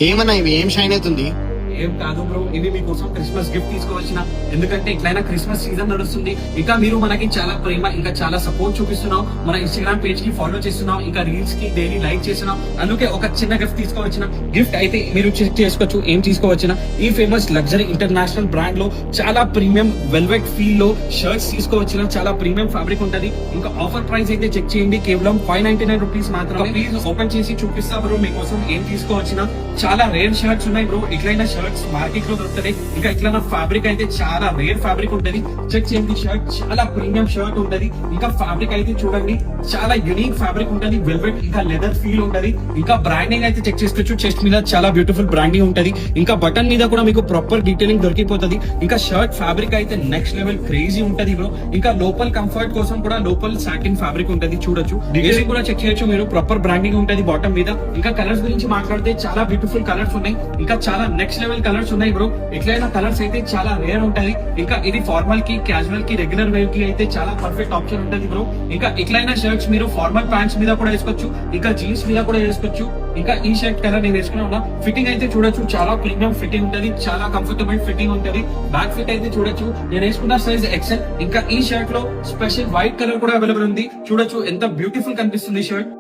ఏమన్నా ఇవి ఏం షైన్ అవుతుంది? ఏం కాదు బ్రో, ఇది మీకోసం క్రిస్మస్ గిఫ్ట్ తీసుకోవచ్చిన. ఎందుకంటే ఇట్లయినా క్రిస్మస్ సీజన్ నడుస్తుంది. ఇంకా మీరు మనకి చాలా ప్రేమ, ఇంకా చాలా సపోర్ట్ చూపిస్తున్నాం. మన ఇన్స్టాగ్రామ్ పేజ్ కి ఫాలో చేస్తున్నాం, ఇంకా రీల్స్ కి డైలీ లైక్ చేస్తున్నాం. అందుకే ఒక చిన్న గిఫ్ట్ తీసుకోవచ్చిన. గిఫ్ట్ అయితే మీరు చెక్ చేసుకోవచ్చు ఏం తీసుకోవచ్చిన. ఈ ఫేమస్ లగ్జరీ ఇంటర్నేషనల్ బ్రాండ్ లో చాలా ప్రీమియం వెల్వెట్ ఫీల్ లో షర్ట్స్ తీసుకోవచ్చిన. చాలా ప్రీమియం ఫ్యాబ్రిక్ ఉంటది. ఇంకా ఆఫర్ ప్రైస్ అయితే చెక్ చేయండి, కేవలం 599 రూపీస్ మాత్రమే. ప్లీజ్ ఓపెన్ చేసి చూపిస్తా బ్రో మీకోసం ఏం తీసుకోవచ్చిన. చాలా రేర్ షర్ట్స్ ఉన్నాయి బ్రో. ఇట్లయినా షర్ట్స్ మార్కెట్ లో దొరుకుతాయి. ఇంకా ఇట్లా ఫ్యాబ్రిక్ అయితే చాలా రేర్ ఫ్యాబ్రిక్ ఉంటది. చెక్ చేయండి, షర్ట్ చాలా ప్రీమియం షర్ట్ ఉంటది. ఇంకా ఫ్యాబ్రిక్ అయితే చూడండి, చాలా యూనిక్ ఫ్యాబ్రిక్ ఉంటది. వెల్వెట్ ఇంకా లెదర్ ఫీల్ ఉంటది. ఇంకా బ్రాండింగ్ అయితే చెక్ చేసుకోవచ్చు. చెస్ట్ మీద చాలా బ్యూటిఫుల్ బ్రాండింగ్ ఉంటది. ఇంకా బటన్ మీద కూడా మీకు ప్రాపర్ డీటెయిలింగ్ దొరికిపోతుంది. ఇంకా షర్ట్ ఫ్యాబ్రిక్ అయితే నెక్స్ట్ లెవెల్ క్రేజీ ఉంటది బ్రో. ఇంకా లోపల్ కంఫర్ట్ కోసం కూడా లోపల్ సాటిన్ ఫ్యాబ్రిక్ ఉంటది. చూడొచ్చు, డీటెయిలింగ్ కూడా చెక్ చేయొచ్చు మీరు. ప్రాపర్ బ్రాండింగ్ ఉంటది బాటమ్ మీద. ఇంకా కలర్స్ గురించి మాట్లాడితే చాలా బ్యూటిఫుల్ కలర్స్ ఉన్నాయి. ఇంకా చాలా నెక్స్ట్ లెవెల్ కలర్స్ ఉన్నాయి బ్రో. ఎట్లయినా కలర్స్ అయితే చాలా రేర్ ఉంటది. ఇంకా ఇది ఫార్మల్ కి, క్యాజువల్ కి, రెగ్యులర్ వేర్ కి అయితే చాలా పర్ఫెక్ట్ ఆప్షన్ ఉంటది బ్రో. ఇంకా ఇట్లయినా షర్ట్స్ మీరు ఫార్మల్ ప్యాంట్స్ మీద కూడా వేసుకోవచ్చు, ఇంకా జీన్స్ మీద కూడా వేసుకోవచ్చు. ఇంకా ఈ షర్ట్ కలర్ నేను వేసుకున్నా ఉన్నా. ఫిట్టింగ్ అయితే చూడొచ్చు, చాలా ప్రీమియం ఫిట్టింగ్ ఉంటది. చాలా కంఫర్టబుల్ ఫిట్టింగ్ ఉంటది. బ్యాక్ ఫిట్ అయితే చూడొచ్చు. నేను వేసుకున్న సైజ్ ఎక్సెల్. ఇంకా ఈ షర్ట్ లో స్పెషల్ వైట్ కలర్ కూడా అవైలబుల్ ఉంది. చూడొచ్చు ఎంత బ్యూటిఫుల్ కనిపిస్తుంది షర్ట్.